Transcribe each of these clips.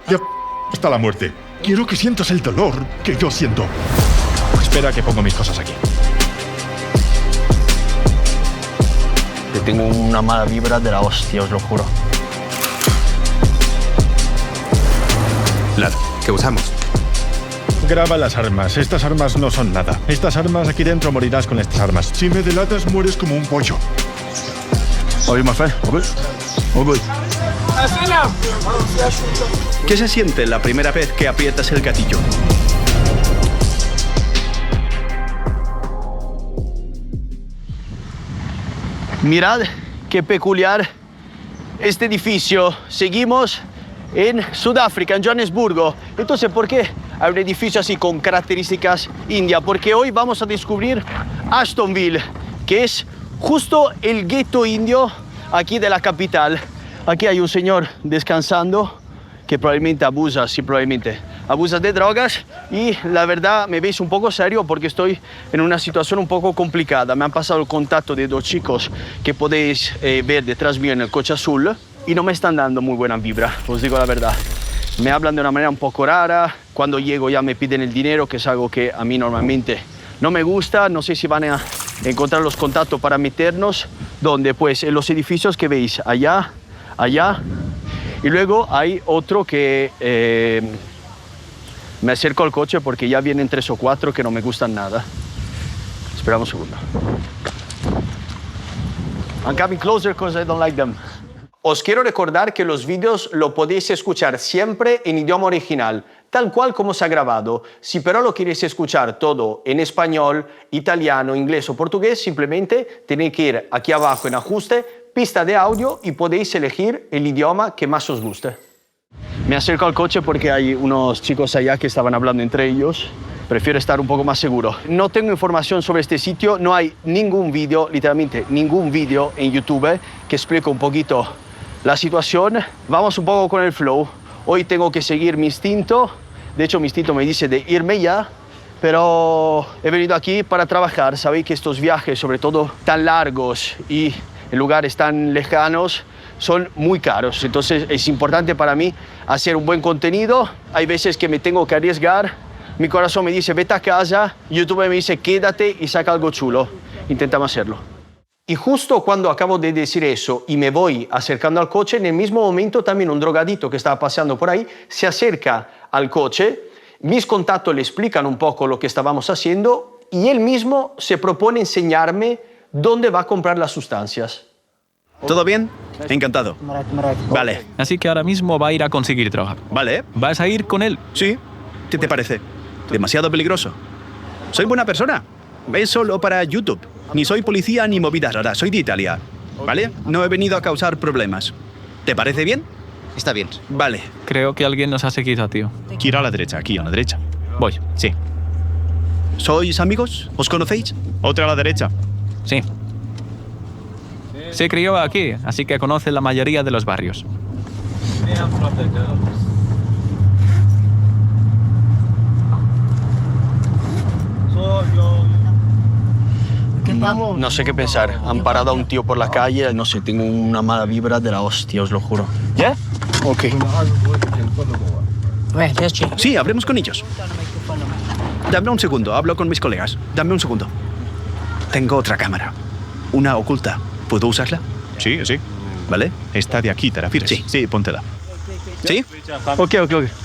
Ya está la muerte. Quiero que sientas el dolor que yo siento. Espera que pongo mis cosas aquí. Yo tengo una mala vibra de la hostia, os lo juro. Lad, ¿qué usamos? Graba las armas. Estas armas no son nada. Estas armas aquí dentro morirás con estas armas. Si me delatas, mueres como un pollo. Oye, my friend, ok. ¿Qué se siente la primera vez que aprietas el gatillo? Mirad qué peculiar este edificio. Seguimos en Sudáfrica, en Johannesburgo. Entonces, ¿por qué hay un edificio así con características india? Porque hoy vamos a descubrir Ashtonville, que es justo el gueto indio aquí de la capital. Aquí hay un señor descansando que probablemente abusa, sí, probablemente abusa de drogas, y la verdad me veis un poco serio porque estoy en una situación un poco complicada. Me han pasado el contacto de dos chicos que podéis ver detrás mío en el coche azul y no me están dando muy buena vibra, os digo la verdad. Me hablan de una manera un poco rara, cuando llego ya me piden el dinero, que es algo que a mí normalmente no me gusta. No sé si van a encontrar los contactos para meternos, donde pues en los edificios que veis allá, y luego hay otro que me acerco al coche porque ya vienen 3 o 4 que no me gustan nada. Esperamos un segundo. I'm coming closer because I don't like them. Os quiero recordar que los vídeos lo podéis escuchar siempre en idioma original, tal cual como se ha grabado. Si pero lo queréis escuchar todo en español, italiano, inglés o portugués, simplemente tenéis que ir aquí abajo en ajuste, pista de audio, y podéis elegir el idioma que más os guste. Me acerco al coche porque hay unos chicos allá que estaban hablando entre ellos. Prefiero estar un poco más seguro. No tengo información sobre este sitio, no hay ningún vídeo, literalmente ningún vídeo en YouTube que explique un poquito la situación. Vamos un poco con el flow. Hoy tengo que seguir mi instinto. De hecho, mi instinto me dice de irme ya, pero he venido aquí para trabajar. Sabéis que estos viajes, sobre todo tan largos y en lugares tan lejanos, son muy caros. Entonces es importante para mí hacer un buen contenido. Hay veces que me tengo que arriesgar. Mi corazón me dice vete a casa, YouTube me dice quédate y saca algo chulo. Intentamos hacerlo. Y justo cuando acabo de decir eso y me voy acercando al coche, en el mismo momento también un drogadito que estaba paseando por ahí se acerca al coche. Mis contactos le explican un poco lo que estábamos haciendo y él mismo se propone enseñarme dónde va a comprar las sustancias. ¿Todo bien? Encantado. Vale. Así que ahora mismo va a ir a conseguir droga. Vale. ¿Vas a ir con él? Sí. ¿Qué te parece? ¿Demasiado peligroso? Soy buena persona. Es solo para YouTube. Ni soy policía ni movidas raras. Soy de Italia. ¿Vale? No he venido a causar problemas. ¿Te parece bien? Está bien. Vale. Creo que alguien nos ha seguido, tío. Gira a la derecha, aquí a la derecha. Voy. Sí. ¿Sois amigos? ¿Os conocéis? Otra a la derecha. Sí. Se crió aquí, así que conoce la mayoría de los barrios. No sé qué pensar. Han parado a un tío por la calle. No sé, tengo una mala vibra de la hostia, os lo juro. ¿Ya? Ok. Sí, hablemos con ellos. Dame un segundo, hablo con mis colegas. Dame un segundo. Tengo otra cámara. Una oculta. ¿Puedo usarla? Sí, sí. ¿Vale? Esta de aquí, ¿te refieres? Sí. Sí, póntela. ¿Sí? Ok.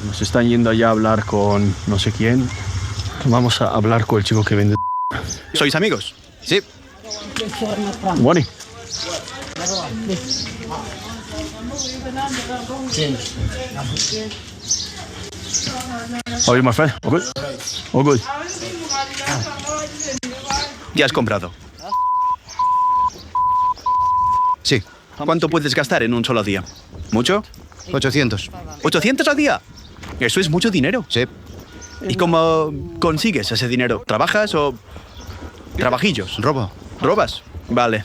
Nos están yendo allá a hablar con no sé quién. Vamos a hablar con el chico que vende. ¿Sois amigos? Sí. Bueno. Oye, my friend. Ok. Ya has comprado. Sí. ¿Cuánto puedes gastar en un solo día? ¿Mucho? 800. ¿800 al día? Eso es mucho dinero. Sí. ¿Y cómo consigues ese dinero? ¿Trabajas o trabajillos? Robo. ¿Robas? Vale.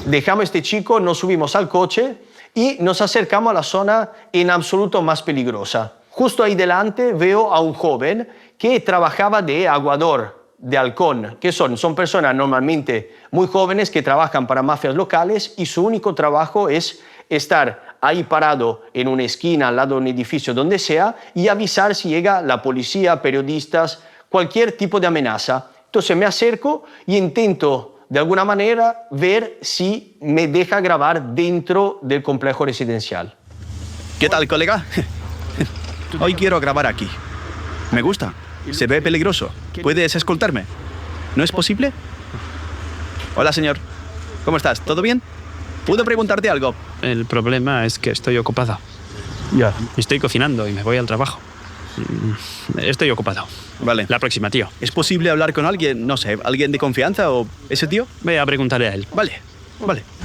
Dejamos a este chico, nos subimos al coche y nos acercamos a la zona en absoluto más peligrosa. Justo ahí delante veo a un joven que trabajaba de aguador de halcón. ¿Qué son? Son personas normalmente muy jóvenes que trabajan para mafias locales y su único trabajo es estar ahí parado en una esquina, al lado de un edificio, donde sea, y avisar si llega la policía, periodistas, cualquier tipo de amenaza. Entonces me acerco y intento de alguna manera ver si me deja grabar dentro del complejo residencial. ¿Qué tal, colega? Hoy quiero grabar aquí. Me gusta. Se ve peligroso. ¿Puedes escoltarme? ¿No es posible? Hola, señor. ¿Cómo estás? ¿Todo bien? ¿Puedo preguntarte algo? El problema es que estoy ocupado. Ya. Estoy cocinando y me voy al trabajo. Estoy ocupado. Vale. La próxima, tío. ¿Es posible hablar con alguien, no sé, alguien de confianza o ese tío? Voy a preguntarle a él. Vale.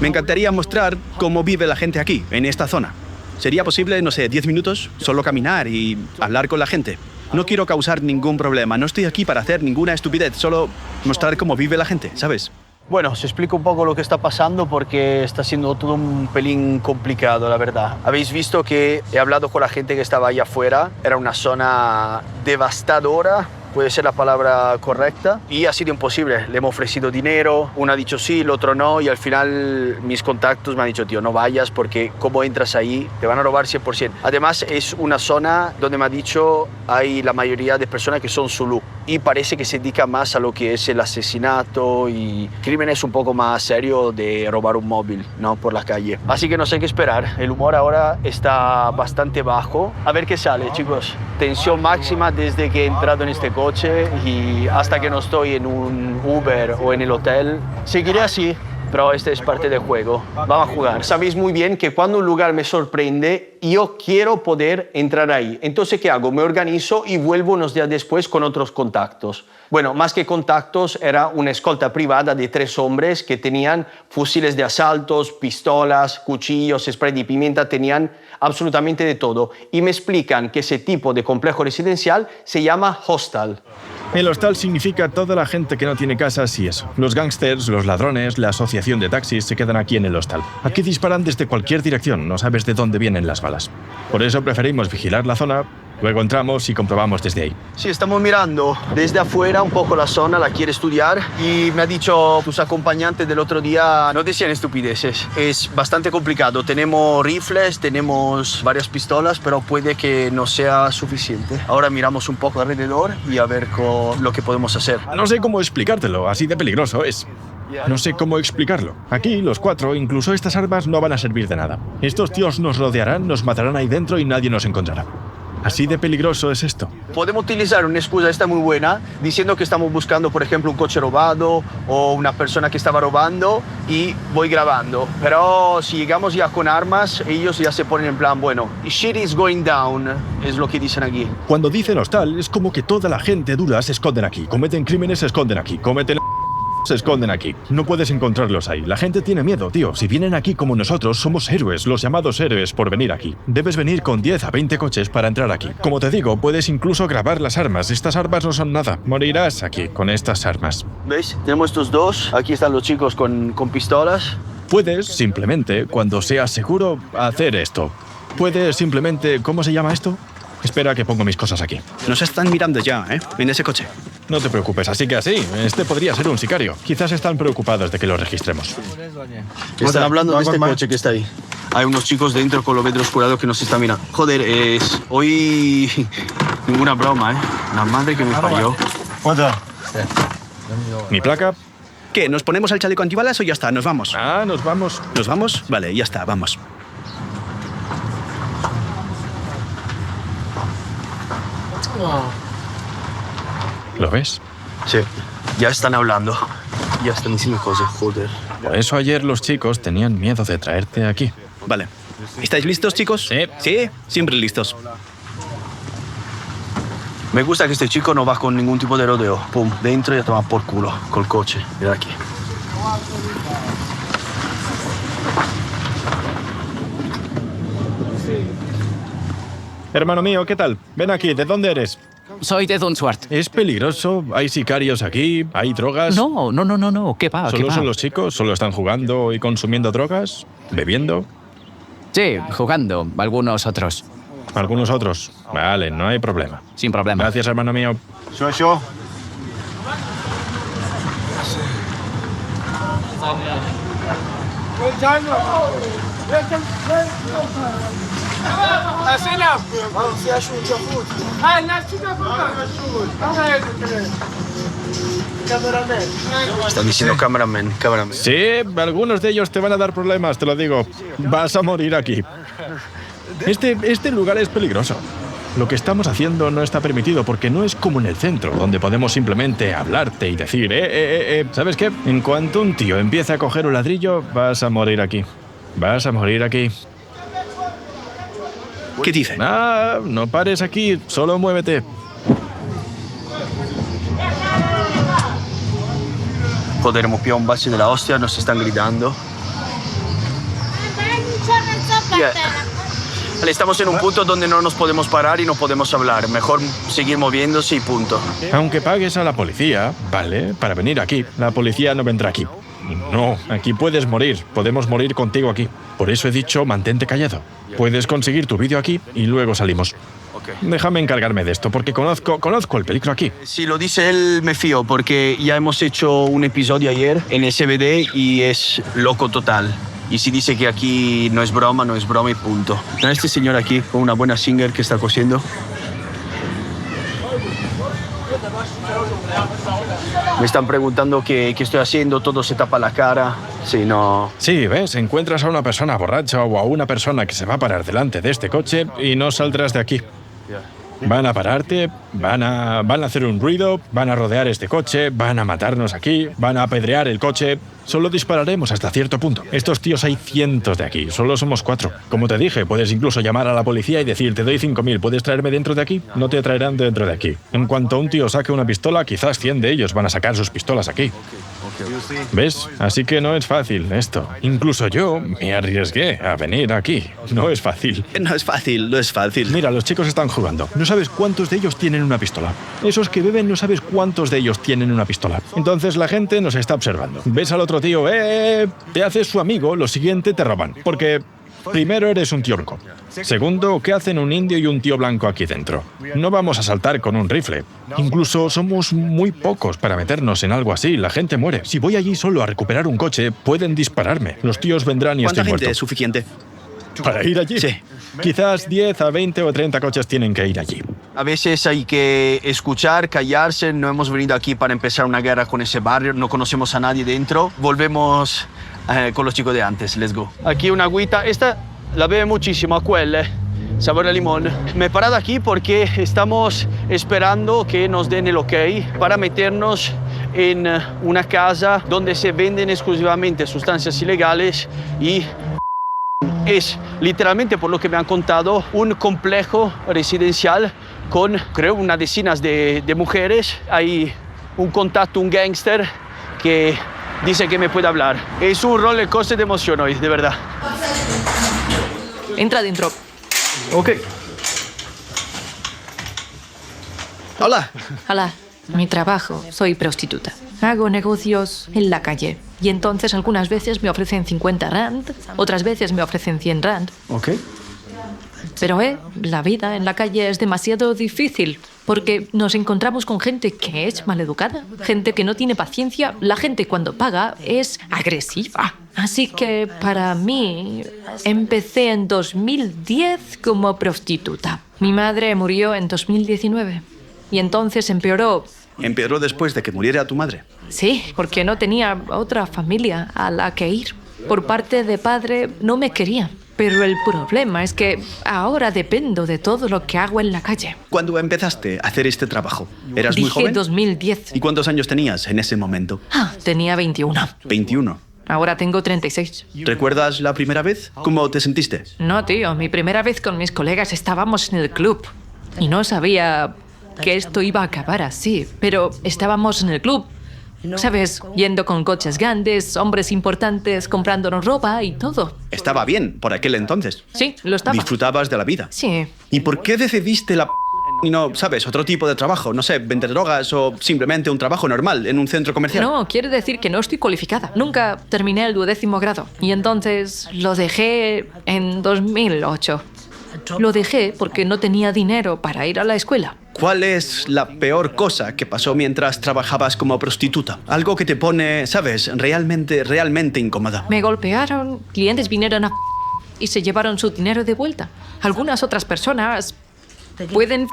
Me encantaría mostrar cómo vive la gente aquí, en esta zona. ¿Sería posible, no sé, 10 minutos? Solo caminar y hablar con la gente. No quiero causar ningún problema. No estoy aquí para hacer ninguna estupidez. Solo mostrar cómo vive la gente, ¿sabes? Bueno, os explico un poco lo que está pasando porque está siendo todo un pelín complicado, la verdad. Habéis visto que he hablado con la gente que estaba ahí afuera. Era una zona devastadora, puede ser la palabra correcta, y ha sido imposible. Le hemos ofrecido dinero, uno ha dicho sí, el otro no, y al final mis contactos me han dicho, tío, no vayas porque como entras ahí te van a robar 100%. Además es una zona donde me ha dicho hay la mayoría de personas que son zulú y parece que se dedica más a lo que es el asesinato y crímenes un poco más serios de robar un móvil, ¿no? Por la calle. Así que no sé qué esperar. El humor ahora está bastante bajo. A ver qué sale, chicos. Tensión máxima desde que he entrado en este coche y hasta que no estoy en un Uber o en el hotel. Seguiré así, pero este es parte del juego. Vamos a jugar. Sabéis muy bien que cuando un lugar me sorprende, yo quiero poder entrar ahí. Entonces, ¿qué hago? Me organizo y vuelvo unos días después con otros contactos. Bueno, más que contactos, era una escolta privada de 3 hombres que tenían fusiles de asaltos, pistolas, cuchillos, spray de pimienta, tenían absolutamente de todo. Y me explican que ese tipo de complejo residencial se llama hostal. El hostal significa toda la gente que no tiene casas y eso. Los gángsters, los ladrones, la asociación de taxis se quedan aquí en el hostal. Aquí disparan desde cualquier dirección, no sabes de dónde vienen las balas. Por eso preferimos vigilar la zona, luego entramos y comprobamos desde ahí. Sí, estamos mirando desde afuera un poco la zona, la quiere estudiar y me ha dicho tus acompañantes del otro día no decían estupideces. Es bastante complicado. Tenemos rifles, tenemos varias pistolas, pero puede que no sea suficiente. Ahora miramos un poco alrededor y a ver lo que podemos hacer. No sé cómo explicártelo, así de peligroso es. No sé cómo explicarlo. Aquí, los 4, incluso estas armas no van a servir de nada. Estos tíos nos rodearán, nos matarán ahí dentro y nadie nos encontrará. Así de peligroso es esto. Podemos utilizar una excusa, esta muy buena, diciendo que estamos buscando, por ejemplo, un coche robado o una persona que estaba robando y voy grabando. Pero si llegamos ya con armas, ellos ya se ponen en plan, bueno, shit is going down, es lo que dicen aquí. Cuando dicen hostal, es como que toda la gente dura se esconden aquí. Cometen crímenes, se esconden aquí. Cometen... se esconden aquí. No puedes encontrarlos ahí. La gente tiene miedo, tío. Si vienen aquí como nosotros, somos héroes, los llamados héroes por venir aquí. Debes venir con 10 a 20 coches para entrar aquí. Como te digo, puedes incluso grabar las armas. Estas armas no son nada. Morirás aquí con estas armas. ¿Veis? Tenemos estos dos. Aquí están los chicos con pistolas. Puedes simplemente, cuando seas seguro, hacer esto. Puedes simplemente... ¿Cómo se llama esto? Espera que pongo mis cosas aquí. Nos están mirando ya, ¿eh? En ese coche. No te preocupes, así que así. Este podría ser un sicario. Quizás están preocupados de que lo registremos. Están hablando de este coche que está ahí. Hay unos chicos dentro con los vidrios oscurados que nos están mirando. Joder, es hoy ninguna broma, ¿eh? La madre que me parió. ¿Mi placa? ¿Qué? ¿Nos ponemos el chaleco antibalas o ya está? ¿Nos vamos? Ah, nos vamos. ¿Nos vamos? Vale, ya está, vamos. ¿Lo ves? Sí, ya están hablando. Ya están diciendo cosas, joder. Por eso ayer los chicos tenían miedo de traerte aquí. Vale. ¿Estáis listos, chicos? Sí. Sí, siempre listos. Me gusta que este chico no va con ningún tipo de rodeo. Pum, dentro y a tomar por culo, col coche. Mira aquí. Hermano mío, ¿qué tal? Ven aquí, ¿de dónde eres? Soy de Don Swart. ¿Es peligroso? ¿Hay sicarios aquí? ¿Hay drogas? No. ¿Qué va? ¿Solo son los chicos? ¿Solo están jugando y consumiendo drogas? ¿Bebiendo? Sí, jugando. Algunos otros. ¿Algunos otros? Vale, no hay problema. Sin problema. Gracias, hermano mío. Yo. Están diciendo cameraman. Sí, algunos de ellos te van a dar problemas, te lo digo. Vas a morir aquí. Este lugar es peligroso. Lo que estamos haciendo no está permitido porque no es como en el centro, donde podemos simplemente hablarte y decir, ¿sabes qué? En cuanto un tío empiece a coger un ladrillo, vas a morir aquí. Vas a morir aquí. ¿Qué dicen? Ah, no pares aquí, solo muévete. Joder, hemos pillado un base de la hostia, nos están gritando. Yeah. Vale, estamos en un punto donde no nos podemos parar y no podemos hablar. Mejor seguir moviéndose y punto. Aunque pagues a la policía, ¿vale? Para venir aquí, la policía no vendrá aquí. No, aquí puedes morir. Podemos morir contigo aquí. Por eso he dicho, mantente callado. Puedes conseguir tu vídeo aquí y luego salimos. Déjame encargarme de esto, porque conozco el peligro aquí. Si lo dice él, me fío, porque ya hemos hecho un episodio ayer en SBD y es loco total. Y si dice que aquí no es broma y punto. ¿No este señor aquí con una buena singer que está cosiendo? Me están preguntando qué estoy haciendo, todo se tapa la cara. Sí, no. Sí, ves, encuentras a una persona borracha o a una persona que se va a parar delante de este coche y no saldrás de aquí. Van a pararte, van a hacer un ruido, van a rodear este coche, van a matarnos aquí, van a apedrear el coche. Solo dispararemos hasta cierto punto. Estos tíos hay cientos de aquí, solo somos 4. Como te dije, puedes incluso llamar a la policía y decir, te doy 5.000, ¿puedes traerme dentro de aquí? No te traerán dentro de aquí. En cuanto un tío saque una pistola, quizás 100 de ellos van a sacar sus pistolas aquí. ¿Ves? Así que no es fácil esto. Incluso yo me arriesgué a venir aquí. No es fácil. No es fácil. Mira, los chicos están jugando. No sabes cuántos de ellos tienen una pistola. Esos que beben no sabes cuántos de ellos tienen una pistola. Entonces la gente nos está observando. Ves al otro tío, te haces su amigo, lo siguiente te roban. Porque primero eres un tío blanco. Segundo, ¿qué hacen un indio y un tío blanco aquí dentro? No vamos a saltar con un rifle. Incluso somos muy pocos para meternos en algo así. La gente muere. Si voy allí solo a recuperar un coche, pueden dispararme. Los tíos vendrán y ¿Cuánta estoy gente muerto. es suficiente? ¿Para ir allí? Sí. Quizás 10 a 20 o 30 coches tienen que ir allí. A veces hay que escuchar, callarse. No hemos venido aquí para empezar una guerra con ese barrio. No conocemos a nadie dentro. Volvemos con los chicos de antes. Let's go. Aquí una agüita. Esta la bebe muchísimo, a quelle. Sabor a limón. Me he parado aquí porque estamos esperando que nos den el ok para meternos en una casa donde se venden exclusivamente sustancias ilegales y es literalmente, por lo que me han contado, un complejo residencial con, creo, unas decenas de mujeres. Hay un contacto, un gángster que dice que me puede hablar. Es un roller coaster de emoción hoy, de verdad. Entra dentro. Ok. Hola. Hola. Mi trabajo, soy prostituta. Hago negocios en la calle. Y entonces algunas veces me ofrecen 50 rand, otras veces me ofrecen 100 rand. Ok. Pero la vida en la calle es demasiado difícil porque nos encontramos con gente que es maleducada, gente que no tiene paciencia. La gente cuando paga es agresiva. Así que para mí empecé en 2010 como prostituta. Mi madre murió en 2019 y entonces empeoró. ¿Empeoró después de que muriera tu madre? Sí, porque no tenía otra familia a la que ir. Por parte de padre no me quería. Pero el problema es que ahora dependo de todo lo que hago en la calle. ¿Cuándo empezaste a hacer este trabajo? ¿Eras muy Dije joven? 2010. ¿Y cuántos años tenías en ese momento? Tenía 21. 21. Ahora tengo 36. ¿Recuerdas la primera vez? ¿Cómo te sentiste? No, tío, mi primera vez con mis colegas estábamos en el club. Y no sabía que esto iba a acabar así, pero estábamos en el club. ¿Sabes? Yendo con coches grandes, hombres importantes, comprándonos ropa y todo. Estaba bien por aquel entonces. Sí, lo estaba. Disfrutabas de la vida. Sí. ¿Y por qué decidiste la y no, sabes, otro tipo de trabajo? No sé, vender drogas o simplemente un trabajo normal en un centro comercial. No, quiere decir que no estoy cualificada. Nunca terminé el 12º grado. Y entonces lo dejé en 2008. Lo dejé porque no tenía dinero para ir a la escuela. ¿Cuál es la peor cosa que pasó mientras trabajabas como prostituta? Algo que te pone, sabes, realmente incómoda. Me golpearon, clientes vinieron y se llevaron su dinero de vuelta. Algunas otras personas pueden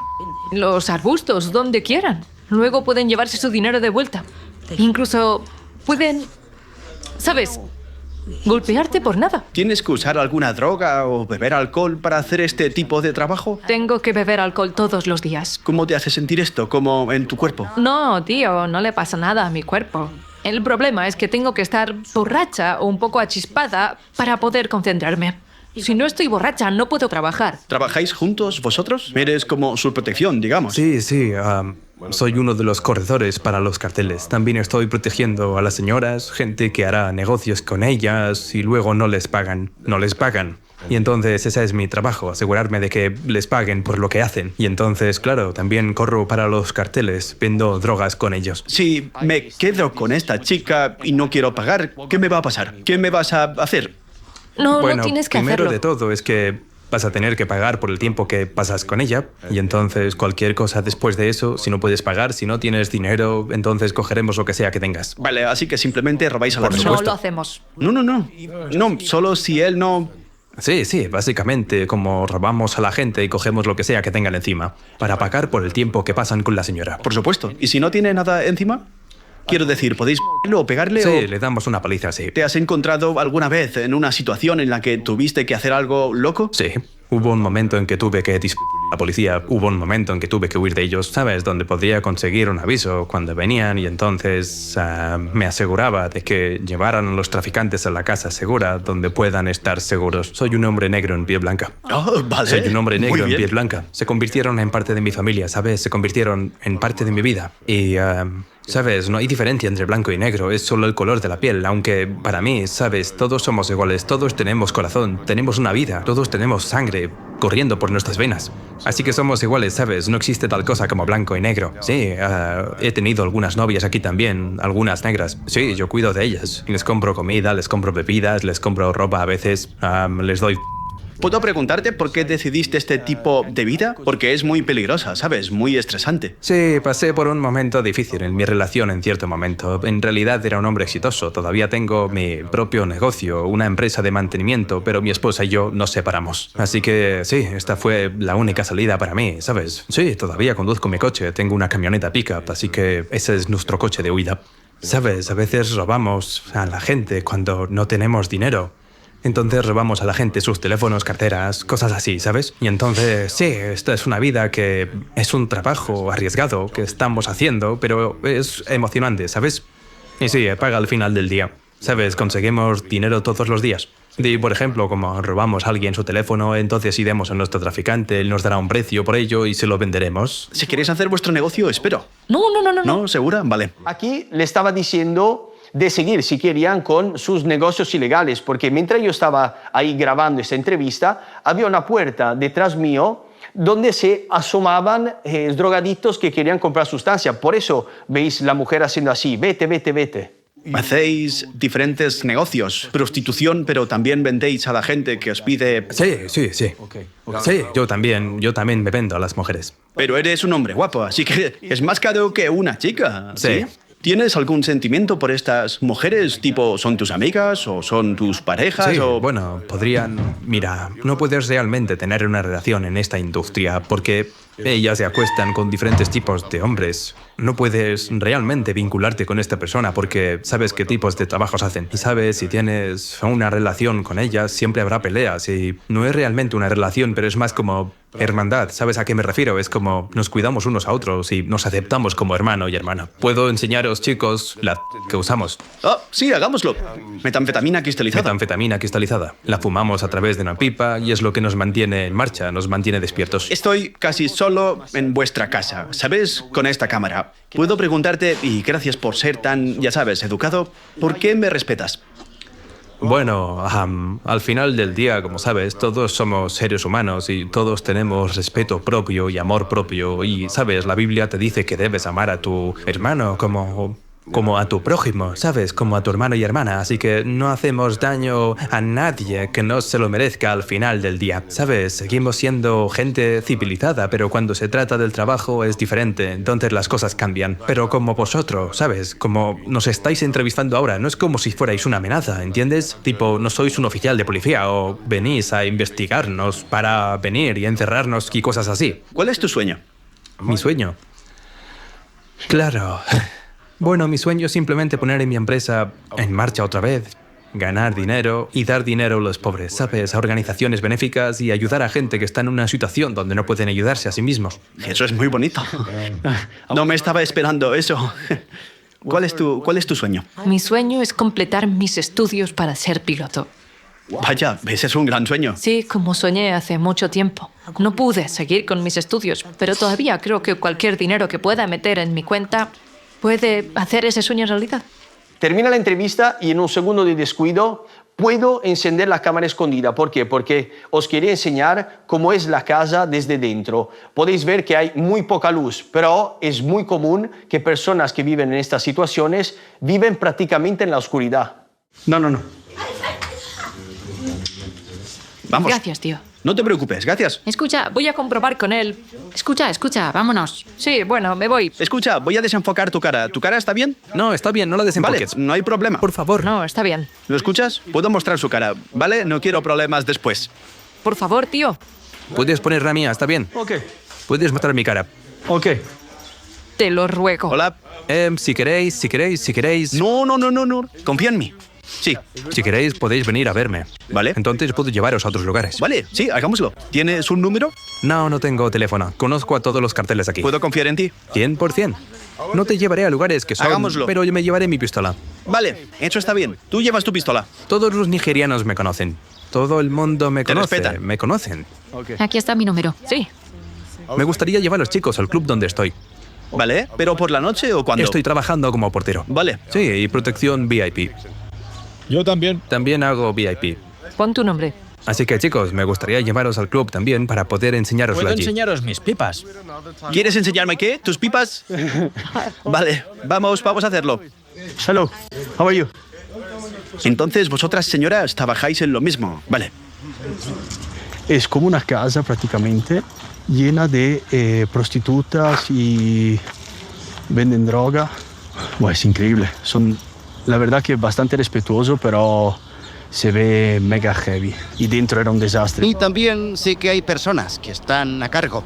los arbustos donde quieran. Luego pueden llevarse su dinero de vuelta. Incluso pueden, ¿sabes?, golpearte por nada. ¿Tienes que usar alguna droga o beber alcohol para hacer este tipo de trabajo? Tengo que beber alcohol todos los días. ¿Cómo te hace sentir esto? ¿Como en tu cuerpo? No, tío, no le pasa nada a mi cuerpo. El problema es que tengo que estar borracha o un poco achispada para poder concentrarme. Si no estoy borracha, no puedo trabajar. ¿Trabajáis juntos vosotros? Eres como su protección, digamos. Sí, soy uno de los corredores para los carteles. También estoy protegiendo a las señoras, gente que hará negocios con ellas y luego no les pagan. Y entonces ese es mi trabajo, asegurarme de que les paguen por lo que hacen. Y entonces, claro, también corro para los carteles, vendo drogas con ellos. Si me quedo con esta chica y no quiero pagar, ¿qué me va a pasar? ¿Qué me vas a hacer? No, Bueno, no tienes que primero hacerlo. de todo es que vas a tener que pagar por el tiempo que pasas con ella. Y entonces cualquier cosa después de eso, si no puedes pagar, si no tienes dinero, entonces cogeremos lo que sea que tengas. Vale, así que simplemente robáis a la Por persona. No lo hacemos. No, solo si él no... Sí, básicamente como robamos a la gente y cogemos lo que sea que tengan encima, para pagar por el tiempo que pasan con la señora. Por supuesto. ¿Y si no tiene nada encima? Quiero decir, ¿podéis o pegarle Sí, o...? le damos una paliza, sí. ¿Te has encontrado alguna vez en una situación en la que tuviste que hacer algo loco? Sí, hubo un momento en que tuve que disparar a la policía, hubo un momento en que tuve que huir de ellos, ¿sabes? Donde podría conseguir un aviso cuando venían y entonces me aseguraba de que llevaran a los traficantes a la casa segura donde puedan estar seguros. Soy un hombre negro en piel blanca. Oh, vale. Soy un hombre Muy negro en bien. piel blanca. Se convirtieron en parte de mi familia, ¿sabes? Se convirtieron en parte de mi vida. Y, ¿sabes? No hay diferencia entre blanco y negro, es solo el color de la piel. Aunque para mí, ¿sabes? Todos somos iguales, todos tenemos corazón, tenemos una vida, todos tenemos sangre corriendo por nuestras venas. Así que somos iguales, ¿sabes? No existe tal cosa como blanco y negro. Sí, he tenido algunas novias aquí también, algunas negras. Sí, yo cuido de ellas. Les compro comida, les compro bebidas, les compro ropa a veces, les doy... ¿Puedo preguntarte por qué decidiste este tipo de vida? Porque es muy peligrosa, ¿sabes? Muy estresante. Sí, pasé por un momento difícil en mi relación en cierto momento. En realidad era un hombre exitoso. Todavía tengo mi propio negocio, una empresa de mantenimiento, pero mi esposa y yo nos separamos. Así que sí, esta fue la única salida para mí, ¿sabes? Sí, todavía conduzco mi coche, tengo una camioneta pickup, así que ese es nuestro coche de huida. ¿Sabes? A veces robamos a la gente cuando no tenemos dinero. Entonces robamos a la gente sus teléfonos, carteras, cosas así, ¿sabes? Y entonces, sí, esta es una vida que es un trabajo arriesgado que estamos haciendo, pero es emocionante, ¿sabes? Y sí, paga al final del día. ¿Sabes? Conseguimos dinero todos los días. Y, por ejemplo, como robamos a alguien su teléfono, entonces iremos a nuestro traficante, él nos dará un precio por ello y se lo venderemos. Si queréis hacer vuestro negocio, espero. No. ¿No? ¿Segura? Vale. Aquí le estaba diciendo de seguir, si querían, con sus negocios ilegales, porque mientras yo estaba ahí grabando esta entrevista, había una puerta detrás mío donde se asomaban drogadictos que querían comprar sustancia. Por eso veis la mujer haciendo así, vete. Hacéis diferentes negocios, prostitución, pero también vendéis a la gente que os pide... Sí. Sí, yo también me vendo a las mujeres. Pero eres un hombre guapo, así que es más caro que una chica. Sí. ¿Tienes algún sentimiento por estas mujeres? Tipo, ¿son tus amigas o son tus parejas? Sí, o... bueno, podrían... Mira, no puedes realmente tener una relación en esta industria porque ellas se acuestan con diferentes tipos de hombres. No puedes realmente vincularte con esta persona porque sabes qué tipos de trabajos hacen. Y sabes, si tienes una relación con ellas, siempre habrá peleas. Y no es realmente una relación, pero es más como hermandad. ¿Sabes a qué me refiero? Es como nos cuidamos unos a otros y nos aceptamos como hermano y hermana. Puedo enseñaros, chicos, la que usamos. Ah, sí, hagámoslo. Metanfetamina cristalizada. Metanfetamina cristalizada. La fumamos a través de una pipa y es lo que nos mantiene en marcha, nos mantiene despiertos. Estoy casi solo en vuestra casa, ¿sabes? Con esta cámara. Puedo preguntarte, y gracias por ser tan, ya sabes, educado, ¿por qué me respetas? Bueno, al final del día, como sabes, todos somos seres humanos y todos tenemos respeto propio y amor propio. Y, sabes, la Biblia te dice que debes amar a tu hermano como como a tu prójimo, ¿sabes? Como a tu hermano y hermana. Así que no hacemos daño a nadie que no se lo merezca al final del día. ¿Sabes? Seguimos siendo gente civilizada, pero cuando se trata del trabajo es diferente. Entonces las cosas cambian. Pero como vosotros, ¿sabes? Como nos estáis entrevistando ahora, no es como si fuerais una amenaza, ¿entiendes? Tipo, no sois un oficial de policía o venís a investigarnos para venir y encerrarnos y cosas así. ¿Cuál es tu sueño? Mi sueño. Claro. Bueno, mi sueño es simplemente poner en mi empresa en marcha otra vez, ganar dinero y dar dinero a los pobres, ¿sabes? A organizaciones benéficas y ayudar a gente que está en una situación donde no pueden ayudarse a sí mismos. Eso es muy bonito. No me estaba esperando eso. ¿Cuál es tu sueño? Mi sueño es completar mis estudios para ser piloto. Vaya, ese es un gran sueño. Sí, como soñé hace mucho tiempo. No pude seguir con mis estudios, pero todavía creo que cualquier dinero que pueda meter en mi cuenta puede hacer ese sueño realidad. Termina la entrevista y en un segundo de descuido puedo encender la cámara escondida. ¿Por qué? Porque os quería enseñar cómo es la casa desde dentro. Podéis ver que hay muy poca luz, pero es muy común que personas que viven en estas situaciones viven prácticamente en la oscuridad. No. Vamos. Gracias, tío. No te preocupes, gracias. Escucha, voy a comprobar con él. Escucha, vámonos. Sí, bueno, me voy. Escucha, voy a desenfocar tu cara. ¿Tu cara está bien? No, está bien, no la Vale, desenfoques. no hay problema. Por favor. No, está bien. ¿Lo escuchas? Puedo mostrar su cara, ¿vale? No quiero problemas después. Por favor, tío. Puedes poner la mía, está bien. Ok, Puedes mostrar mi cara. ok. Te lo ruego. Hola. Si queréis... No. Confía en mí. Sí. Si queréis, podéis venir a verme. Vale. Entonces puedo llevaros a otros lugares. Vale, sí, hagámoslo. ¿Tienes un número? No tengo teléfono. Conozco a todos los carteles aquí. ¿Puedo confiar en ti? 100%. No te llevaré a lugares que son... Hagámoslo. Pero yo me llevaré mi pistola. Vale, eso está bien. Tú llevas tu pistola. Todos los nigerianos me conocen. Todo el mundo me Te conoce. respetan. Me conocen. Aquí está mi número. Sí. Me gustaría llevar a los chicos al club donde estoy. ¿Vale? ¿Pero por la noche o cuándo? Estoy trabajando como portero. Vale. Sí, y protección VIP. Yo también. También hago VIP. Pon tu nombre. Así que chicos, me gustaría llevaros al club también para poder enseñaroslo allí. enseñaros mis pipas. ¿Quieres enseñarme qué? ¿Tus pipas? Vale, vamos a hacerlo. Hello, how are you? Entonces vosotras, señoras, trabajáis en lo mismo. Vale. Es como una casa prácticamente llena de prostitutas y venden droga. Bueno, es increíble. Son, la verdad que bastante respetuoso, pero se ve mega heavy. Y dentro era un desastre. Y también sé que hay personas que están a cargo.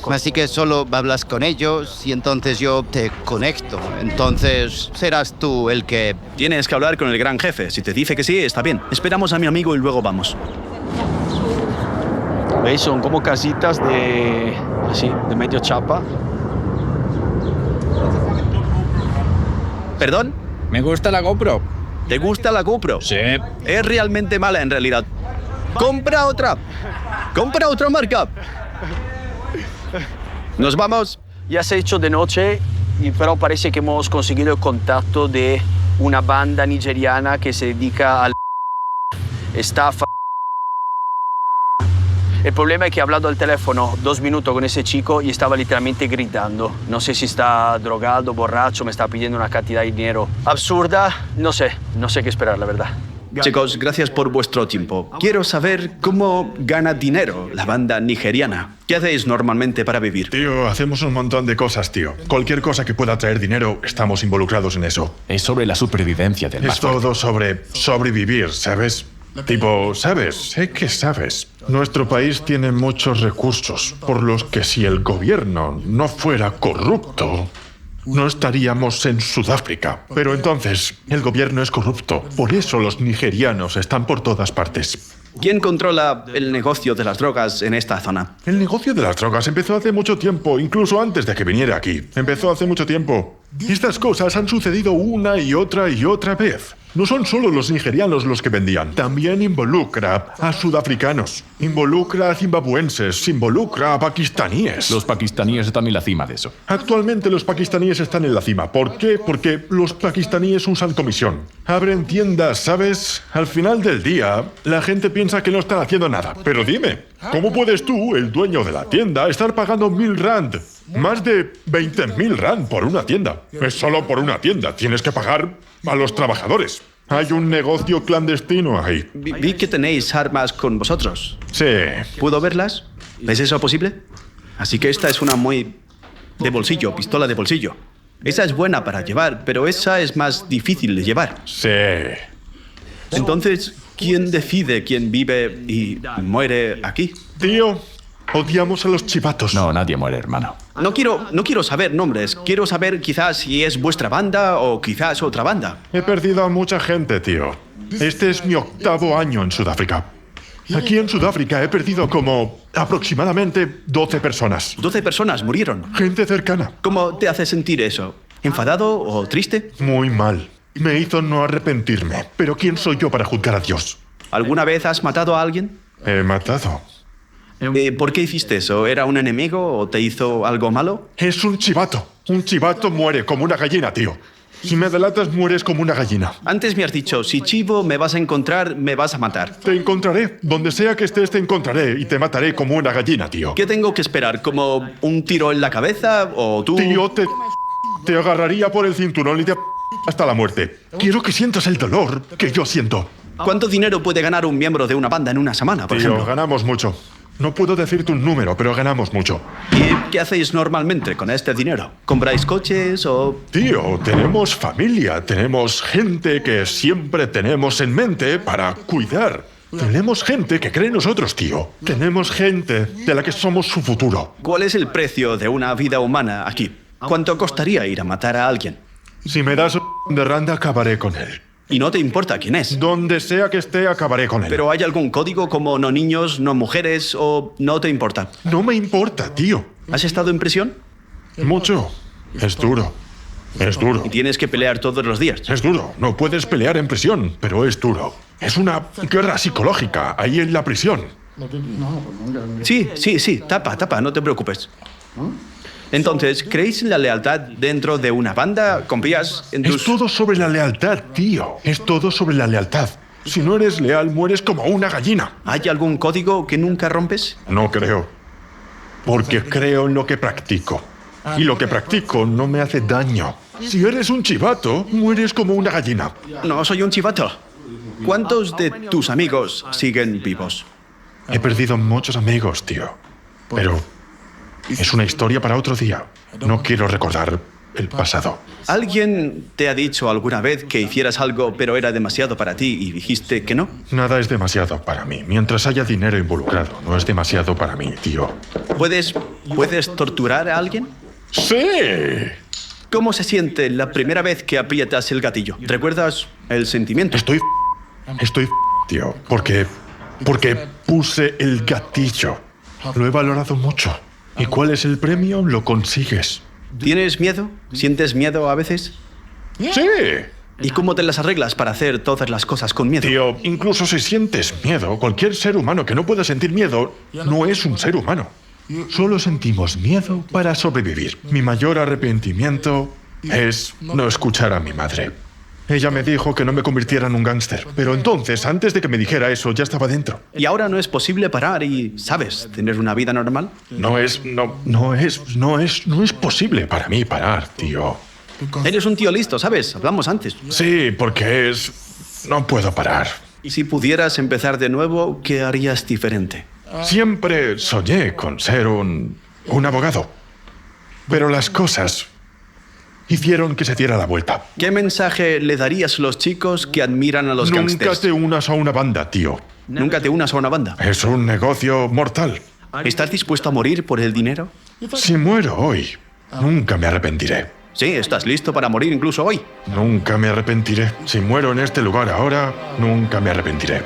Así que solo hablas con ellos y entonces yo te conecto. Entonces serás tú el que... Tienes que hablar con el gran jefe. Si te dice que sí, está bien. Esperamos a mi amigo y luego vamos. ¿Veis? Son como casitas de medio chapa. ¿Perdón? Me gusta la GoPro. ¿Te gusta la GoPro? Sí. Es realmente mala en realidad. ¡Compra otra! ¡Compra otra marca! Nos vamos. Ya se ha hecho de noche, pero parece que hemos conseguido el contacto de una banda nigeriana que se dedica al estafa. El problema es que he hablado al teléfono 2 minutos con ese chico y estaba literalmente gritando. No sé si está drogado, borracho, me está pidiendo una cantidad de dinero absurda. No sé qué esperar, la verdad. Chicos, gracias por vuestro tiempo. Quiero saber cómo gana dinero la banda nigeriana. ¿Qué hacéis normalmente para vivir? Tío, hacemos un montón de cosas, tío. Cualquier cosa que pueda traer dinero, estamos involucrados en eso. Es sobre la supervivencia del más Es todo sobre sobrevivir, ¿sabes? Tipo, ¿sabes? Sé que sabes. Nuestro país tiene muchos recursos, por los que si el gobierno no fuera corrupto, no estaríamos en Sudáfrica. Pero entonces, el gobierno es corrupto. Por eso los nigerianos están por todas partes. ¿Quién controla el negocio de las drogas en esta zona? El negocio de las drogas empezó hace mucho tiempo, incluso antes de que viniera aquí. Empezó hace mucho tiempo. Estas cosas han sucedido una y otra vez. No son solo los nigerianos los que vendían, también involucra a sudafricanos, involucra a zimbabuenses, involucra a pakistaníes. Los pakistaníes están en la cima de eso. Actualmente los pakistaníes están en la cima. ¿Por qué? Porque los pakistaníes usan comisión. Abren tiendas, ¿sabes? Al final del día, la gente piensa que no están haciendo nada. Pero dime, ¿cómo puedes tú, el dueño de la tienda, estar pagando 1000 rand Más de 20.000 rand por una tienda. Es solo por una tienda. Tienes que pagar a los trabajadores. Hay un negocio clandestino ahí. Vi que tenéis armas con vosotros. Sí. ¿Puedo verlas? ¿Es eso posible? Así que esta es una muy... de bolsillo, pistola de bolsillo. Esa es buena para llevar, pero esa es más difícil de llevar. Sí. Entonces, ¿quién decide quién vive y muere aquí? Tío, odiamos a los chivatos. No, nadie muere, hermano. No quiero saber nombres. Quiero saber quizás si es vuestra banda o quizás otra banda. He perdido a mucha gente, tío. Este es mi 8º año en Sudáfrica. Aquí en Sudáfrica he perdido como aproximadamente 12 personas. 12 personas murieron. Gente cercana. ¿Cómo te hace sentir eso? ¿Enfadado o triste? Muy mal. Me hizo no arrepentirme. Pero ¿quién soy yo para juzgar a Dios? ¿Alguna vez has matado a alguien? He matado. ¿Por qué hiciste eso? ¿Era un enemigo o te hizo algo malo? Es un chivato. Un chivato muere como una gallina, tío. Si me delatas, mueres como una gallina. Antes me has dicho, si chivo me vas a encontrar, me vas a matar. Te encontraré. Donde sea que estés, te encontraré y te mataré como una gallina, tío. ¿Qué tengo que esperar? ¿Como un tiro en la cabeza o tú...? Tío, te agarraría por el cinturón y te hasta la muerte. Quiero que sientas el dolor que yo siento. ¿Cuánto dinero puede ganar un miembro de una banda en una semana, por ejemplo? Ganamos mucho. No puedo decirte un número, pero ganamos mucho. ¿Y qué hacéis normalmente con este dinero? ¿Compráis coches o...? Tío, tenemos familia, tenemos gente que siempre tenemos en mente para cuidar. Tenemos gente que cree en nosotros, tío. Tenemos gente de la que somos su futuro. ¿Cuál es el precio de una vida humana aquí? ¿Cuánto costaría ir a matar a alguien? Si me das de randa, acabaré con él. ¿Y no te importa quién es? Donde sea que esté, acabaré con él. ¿Pero hay algún código como no niños, no mujeres o no te importa? No me importa, tío. ¿Has estado en prisión? Mucho. Es duro. Es duro. ¿Y tienes que pelear todos los días? Es duro. No puedes pelear en prisión, pero es duro. Es una guerra psicológica ahí en la prisión. Sí. Tapa, no te preocupes. Entonces, ¿creéis en la lealtad dentro de una banda? ¿Confías en tus...? Es todo sobre la lealtad, tío. Es todo sobre la lealtad. Si no eres leal, mueres como una gallina. ¿Hay algún código que nunca rompes? No creo. Porque creo en lo que practico. Y lo que practico no me hace daño. Si eres un chivato, mueres como una gallina. No soy un chivato. ¿Cuántos de tus amigos siguen vivos? He perdido muchos amigos, tío. Pero es una historia para otro día. No quiero recordar el pasado. ¿Alguien te ha dicho alguna vez que hicieras algo pero era demasiado para ti y dijiste que no? Nada es demasiado para mí. Mientras haya dinero involucrado, no es demasiado para mí, tío. ¿Puedes torturar a alguien? ¡Sí! ¿Cómo se siente la primera vez que aprietas el gatillo? ¿Recuerdas el sentimiento? Estoy, tío. Porque puse el gatillo. Lo he valorado mucho. ¿Y cuál es el premio? Lo consigues. ¿Tienes miedo? ¿Sientes miedo a veces? ¡Sí! ¿Y cómo te las arreglas para hacer todas las cosas con miedo? Tío, incluso si sientes miedo, cualquier ser humano que no pueda sentir miedo no es un ser humano. Solo sentimos miedo para sobrevivir. Mi mayor arrepentimiento es no escuchar a mi madre. Ella me dijo que no me convirtiera en un gángster. Pero entonces, antes de que me dijera eso, ya estaba dentro. ¿Y ahora no es posible parar y, sabes, tener una vida normal? No es posible para mí parar, tío. Eres un tío listo, ¿sabes? Hablamos antes. Sí, porque no puedo parar. Y si pudieras empezar de nuevo, ¿qué harías diferente? Siempre soñé con ser un abogado. Pero las cosas hicieron que se diera la vuelta. ¿Qué mensaje le darías a los chicos que admiran a los gángsters? Nunca te unas a una banda, tío. ¿Nunca te unas a una banda? Es un negocio mortal. ¿Estás dispuesto a morir por el dinero? Si muero hoy, nunca me arrepentiré. Sí, estás listo para morir incluso hoy. Nunca me arrepentiré. Si muero en este lugar ahora, nunca me arrepentiré.